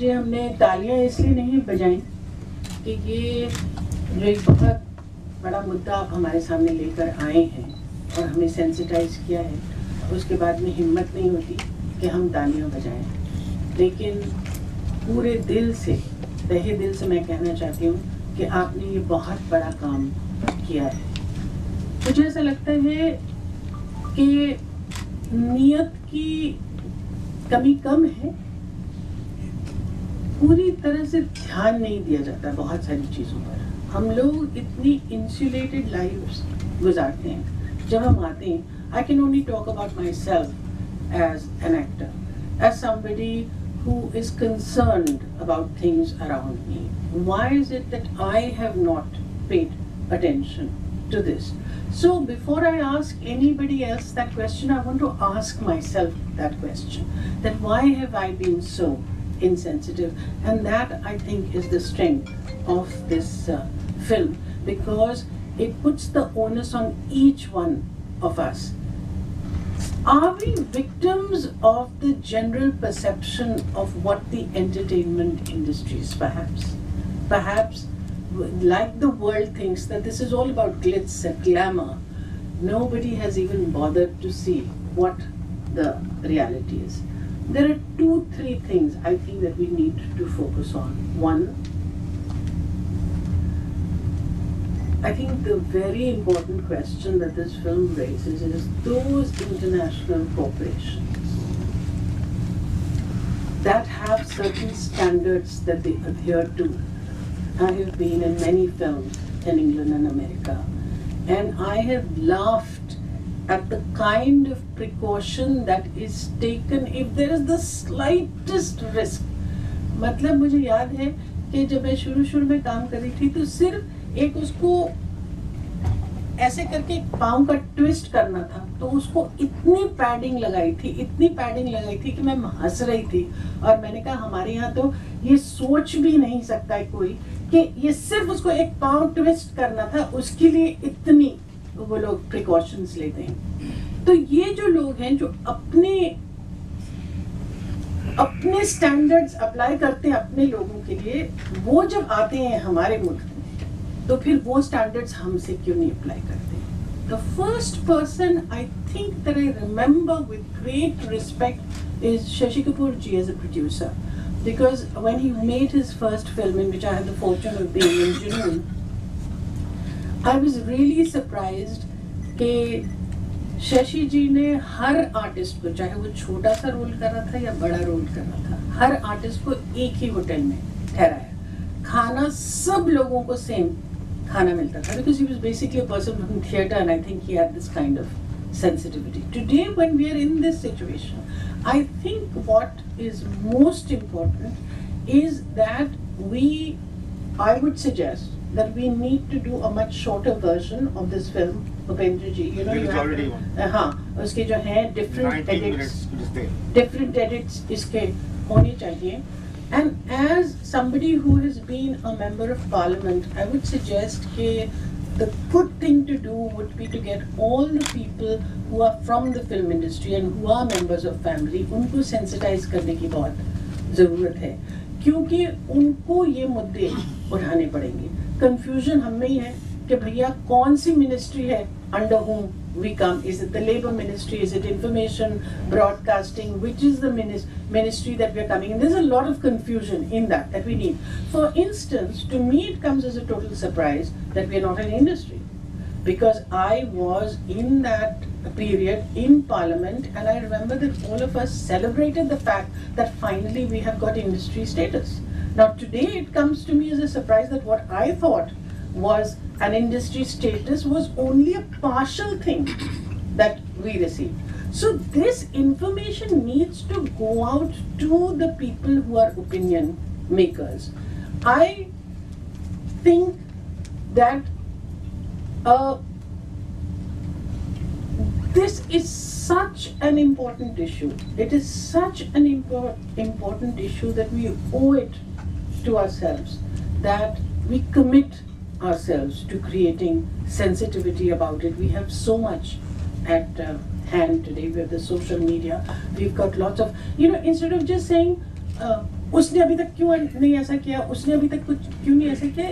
जी हमने तालियां इसलिए नहीं बजाई कि ये जो एक बहुत बड़ा मुद्दा आप हमारे सामने लेकर आए हैं और हमें सेंसिटाइज किया है, उसके बाद में हिम्मत नहीं होती कि हम तालियां बजाएं, लेकिन पूरे दिल से, तहे दिल से मैं कहना चाहती हूँ कि आपने ये बहुत बड़ा काम किया है। मुझे ऐसा लगता है कि नियत की कमी कम है, पूरी तरह से ध्यान नहीं दिया जाता बहुत सारी चीज़ों पर। हम लोग इतनी इंसुलेटेड लाइव्स गुजारते हैं। जब हम आते हैं, I can only talk about myself as an actor, as somebody who is concerned about things around me. Why is it that I have not paid attention to this? So before I ask anybody else that question, I want to ask myself that question, that why have I been so insensitive? And that, I think, is the strength of this film, because it puts the onus on each one of us. Are we victims of the general perception of what the entertainment industry is? Perhaps, like the world thinks that this is all about glitz and glamour, nobody has even bothered to see what the reality is. There are 2-3 things I think that we need to focus on. One, I think the very important question that this film raises is those international corporations that have certain standards that they adhere to. I have been in many films in England and America, and I have laughed at the kind of precaution that is taken if there is the slightest risk. मतलब मुझे याद है कि जब मैं शुरू में काम कर रही थी तो सिर्फ एक उसको ऐसे करके पाँव का ट्विस्ट करना था, तो उसको इतनी पैडिंग लगाई थी कि मैं हंस रही थी। और मैंने कहा हमारे यहाँ तो ये सोच भी नहीं सकता है कोई कि ये सिर्फ उसको एक पाँव ट्विस्ट करना था, उसके लिए इतनी वो लोग प्रिकॉशंस लेते हैं। तो ये जो लोग हैं जो अपने स्टैंडर्ड्स अप्लाई करते हैं अपने लोगों के लिए, वो जब आते हैं हमारे मुल्क में तो फिर वो स्टैंडर्ड्स हमसे क्यों नहीं अप्लाई करते? The first person I think that I remember with great respect is Shashi Kapoor ji as a producer, because when he made his first film, in which I had the fortune of being in Junoon, I was really surprised कि शशि जी ने हर artist को, चाहे वो छोटा सा role कर रहा था या बड़ा रोल कर रहा था, हर आर्टिस्ट को एक ही होटल में ठहराया। खाना सब लोगों को सेम खाना मिलता था, because he was basically a person from theatre, and I think he had this kind of sensitivity. Today, when we are in this situation, I think what is most important is that I would suggest that we need to do a much shorter version of this film. Upendra ji, you know, you have already one. उसके जो हैं different edits इसके होने चाहिए. And as somebody who has been a member of parliament, I would suggest that the good thing to do would be to get all the people who are from the film industry and who are members of family, उनको sensitize करने की बहुत ज़रूरत है, क्योंकि उनको ये मुद्दे उठाने पड़ेंगे। Confusion हम में ही है कि भैया कौन सी ministry है under whom we come? Is it the Labour Ministry? Is it Information Broadcasting? Which is the ministry that we are coming in? There's a lot of confusion in that we need. For instance, to me it comes as a total surprise that we are not an industry, because I was in that period in Parliament, and I remember that all of us celebrated the fact that finally we have got industry status. Now today it comes to me as a surprise that what I thought was an industry status was only a partial thing that we received. So this information needs to go out to the people who are opinion makers. I think that this is such an important issue. It is such an important issue that we owe it to ourselves, that we commit ourselves to creating sensitivity about it. We have so much at hand today. We have the social media. We've got lots of, instead of just saying उसने अभी तक क्यों नहीं ऐसा किया, उसने अभी तक कुछ क्यों नहीं ऐसा किया।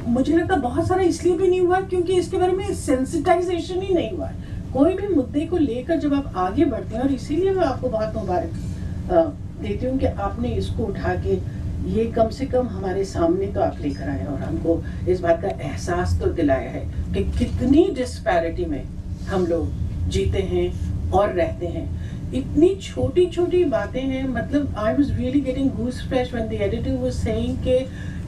मुझे लगता है बहुत सारा इसलिए भी नहीं हुआ क्योंकि इसके बारे में सेंसिटाइजेशन ही नहीं हुआ है। कोई भी मुद्दे को लेकर जब आप आगे बढ़ते हैं, और इसीलिए मैं आपको बहुत मुबारक देती हूँ कि आपने इसको उठा के ये कम से कम हमारे सामने तो आप लेकर आए और हमको इस बात का एहसास तो दिलाया है कि कितनी डिस्पैरिटी में हम लोग जीते हैं और रहते हैं। इतनी छोटी छोटी बातें हैं, मतलब I was really getting goose fresh when the editor was saying कि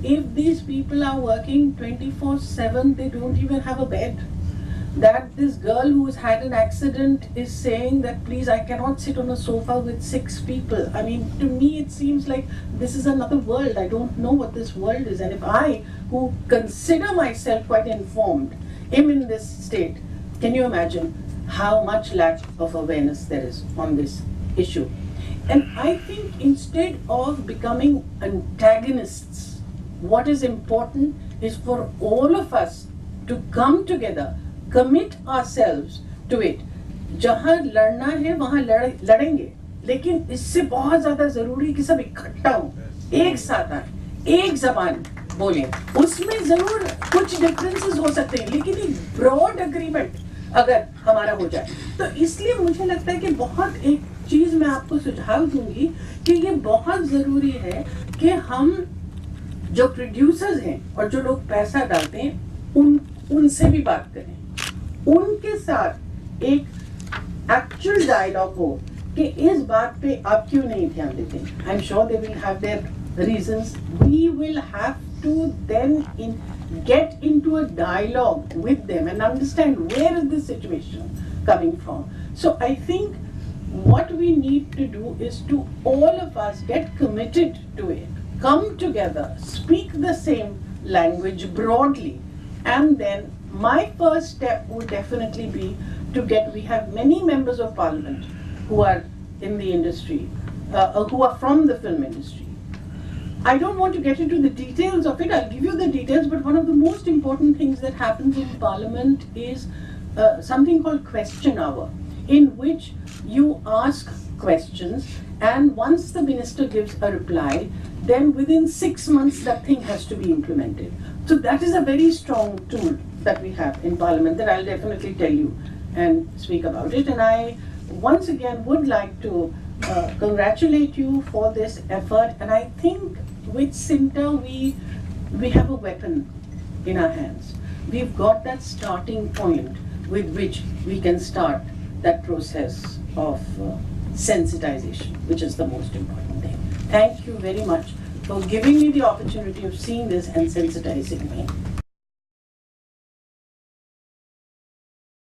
if these people are working 24/7, they don't even have a bed. That this girl who's had an accident is saying that please, I cannot sit on a sofa with 6 people. I mean, to me it seems like this is another world. I don't know what this world is, and if I, who consider myself quite informed, am in this state, can you imagine how much lack of awareness there is on this issue? And I think instead of becoming antagonists, what is important is for all of us to come together, commit ourselves to it. जहाँ लड़ना है वहाँ लड़ेंगे, लेकिन इससे बहुत ज़्यादा ज़रूरी कि सब इकट्ठा हो, एक साथ आए, एक ज़बान बोलें। उसमें ज़रूर कुछ डिफरेंसेस हो सकते हैं, लेकिन एक ब्रॉड एग्रीमेंट अगर हमारा हो जाए तो इसलिए मुझे लगता है कि बहुत एक चीज़ मैं आपको सुझाव दूंगी कि ये बहुत ज़रूरी है कि हम जो प्रोड्यूसर्स हैं और जो लोग पैसा डालते हैं उनसे भी बात करें, उनके साथ एक एक्चुअल डायलॉग हो कि इस बात पे आप क्यों नहीं ध्यान देते। I am sure they will have their reasons. We will have to then get into a dialogue with them and understand where is this situation coming from. So I think what we need to do is to all of us get committed to it, come together, speak the same language broadly, and then my first step would definitely be to get, we have many members of parliament who are in the industry, who are from the film industry. I don't want to get into the details of it, I'll give you the details, but one of the most important things that happens in parliament is something called question hour, in which you ask questions and once the minister gives a reply, then within 6 months that thing has to be implemented. So that is a very strong tool that we have in parliament that I'll definitely tell you and speak about it. And I once again would like to congratulate you for this effort, and I think with Sinta we have a weapon in our hands. We've got that starting point with which we can start that process of sensitization, which is the most important thing. Thank you very much for giving me the opportunity of seeing this and sensitizing me.